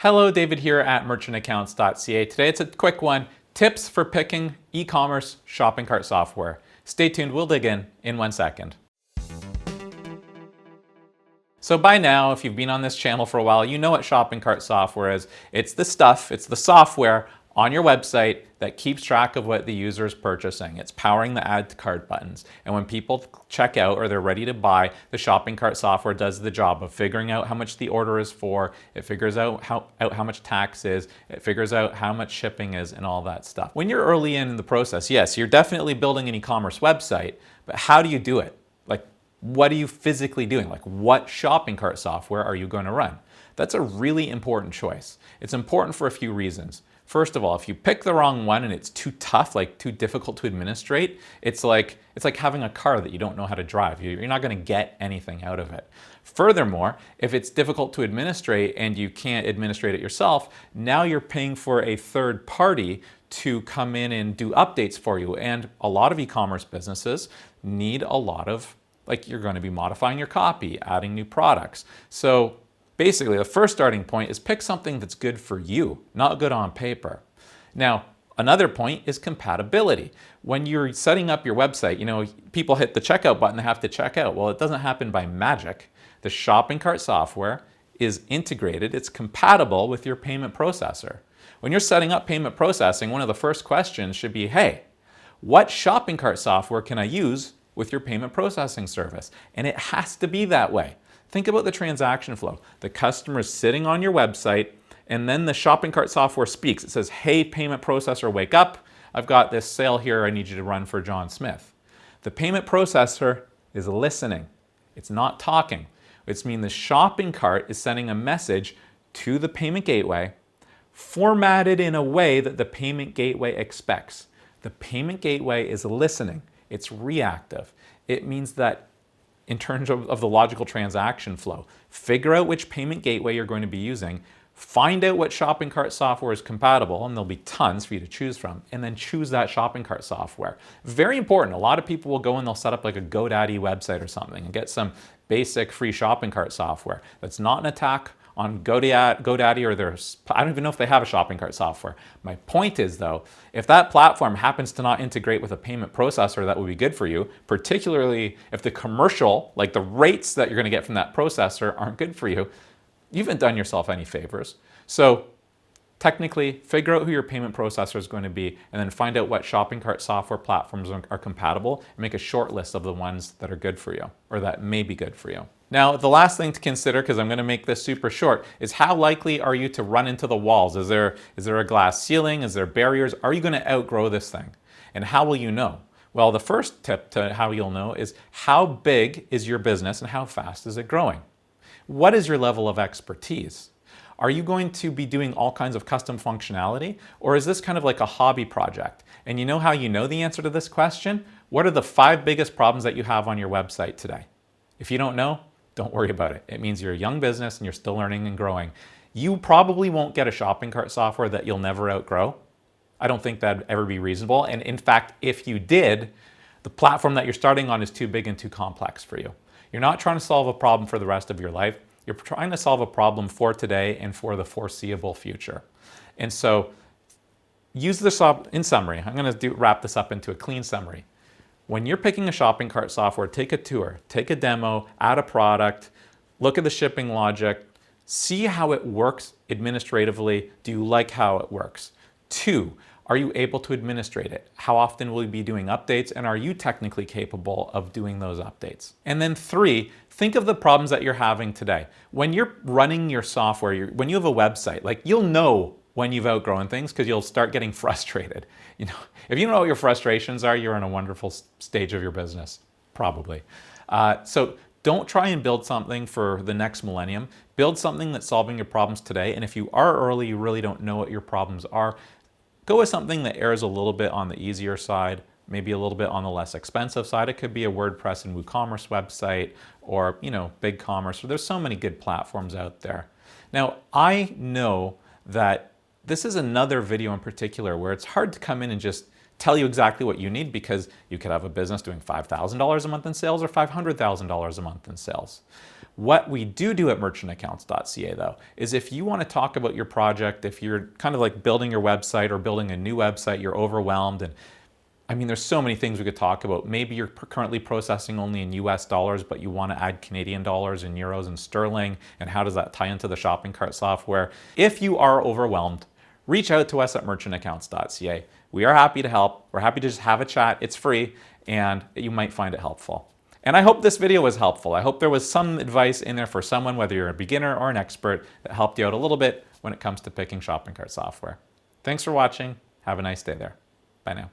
Hello, David here at merchantaccounts.ca. Today it's a quick one, tips for picking e-commerce shopping cart software. Stay tuned, we'll dig in 1 second. So by now, if you've been on this channel for a while, you know what shopping cart software is. It's the software on your website that keeps track of what the user is purchasing. It's powering the add to cart buttons. And when people check out or they're ready to buy, the shopping cart software does the job of figuring out how much the order is for, it figures out how much tax is, it figures out how much shipping is and all that stuff. When you're early in the process, yes, you're definitely building an e-commerce website, but how do you do it? Like, what are you physically doing? Like, what shopping cart software are you going to run? That's a really important choice. It's important for a few reasons. First of all, if you pick the wrong one and it's too tough, like too difficult to administrate, it's like having a car that you don't know how to drive. You're not going to get anything out of it. Furthermore, if it's difficult to administrate and you can't administrate it yourself, now you're paying for a third party to come in and do updates for you. And a lot of e-commerce businesses need a lot of, like, you're going to be modifying your copy, adding new products. So basically, the first starting point is pick something that's good for you, not good on paper. Now, another point is compatibility. When you're setting up your website, people hit the checkout button, they have to check out. Well, it doesn't happen by magic. The shopping cart software is integrated, it's compatible with your payment processor. When you're setting up payment processing, one of the first questions should be, hey, what shopping cart software can I use with your payment processing service? And it has to be that way. Think about the transaction flow. The customer is sitting on your website, and then the shopping cart software speaks. It says, hey, payment processor, wake up. I've got this sale here I need you to run for John Smith. The payment processor is listening. It's not talking. Which means the shopping cart is sending a message to the payment gateway formatted in a way that the payment gateway expects. The payment gateway is listening. It's reactive. It means that in terms of the logical transaction flow, figure out which payment gateway you're going to be using, find out what shopping cart software is compatible, and there'll be tons for you to choose from, and then choose that shopping cart software. Very important. A lot of people will go and they'll set up like a GoDaddy website or something and get some basic free shopping cart software. That's not an attack on GoDaddy or I don't even know if they have a shopping cart software. My point is though, if that platform happens to not integrate with a payment processor that would be good for you, particularly if the commercial, like the rates that you're going to get from that processor aren't good for you, you haven't done yourself any favors. So technically, figure out who your payment processor is going to be and then find out what shopping cart software platforms are compatible and make a short list of the ones that are good for you or that may be good for you. Now, the last thing to consider, because I'm going to make this super short, is how likely are you to run into the walls? Is there a glass ceiling? Is there barriers? Are you going to outgrow this thing? And how will you know? Well, the first tip to how you'll know is how big is your business and how fast is it growing? What is your level of expertise? Are you going to be doing all kinds of custom functionality? Or is this kind of like a hobby project? And you know how you know the answer to this question? What are the 5 biggest problems that you have on your website today? If you don't know, don't worry about it. It means you're a young business and you're still learning and growing. You probably won't get a shopping cart software that you'll never outgrow. I don't think that'd ever be reasonable. And in fact, if you did, the platform that you're starting on is too big and too complex for you. You're not trying to solve a problem for the rest of your life. You're trying to solve a problem for today and for the foreseeable future. And so use this up in summary. I'm going to wrap this up into a clean summary. When you're picking a shopping cart software, take a tour, take a demo, add a product, look at the shipping logic, see how it works administratively. Do you like how it works? 2, are you able to administrate it? How often will you be doing updates, and are you technically capable of doing those updates? And then 3, think of the problems that you're having today. When you're running your software, when you have a website, like, you'll know when you've outgrown things because you'll start getting frustrated. If you know what your frustrations are, you're in a wonderful stage of your business, probably. So don't try and build something for the next millennium. Build something that's solving your problems today. And if you are early, you really don't know what your problems are, go with something that errs a little bit on the easier side, maybe a little bit on the less expensive side. It could be a WordPress and WooCommerce website or, BigCommerce. There's so many good platforms out there. Now, I know that this is another video in particular where it's hard to come in and just tell you exactly what you need, because you could have a business doing $5,000 a month in sales or $500,000 a month in sales. What we do at merchantaccounts.ca though, is if you want to talk about your project, if you're kind of like building your website or building a new website, you're overwhelmed, and I mean, there's so many things we could talk about. Maybe you're currently processing only in US dollars, but you want to add Canadian dollars and euros and sterling, and how does that tie into the shopping cart software? If you are overwhelmed, reach out to us at merchantaccounts.ca. We are happy to help. We're happy to just have a chat. It's free, and you might find it helpful. And I hope this video was helpful. I hope there was some advice in there for someone, whether you're a beginner or an expert, that helped you out a little bit when it comes to picking shopping cart software. Thanks for watching. Have a nice day there. Bye now.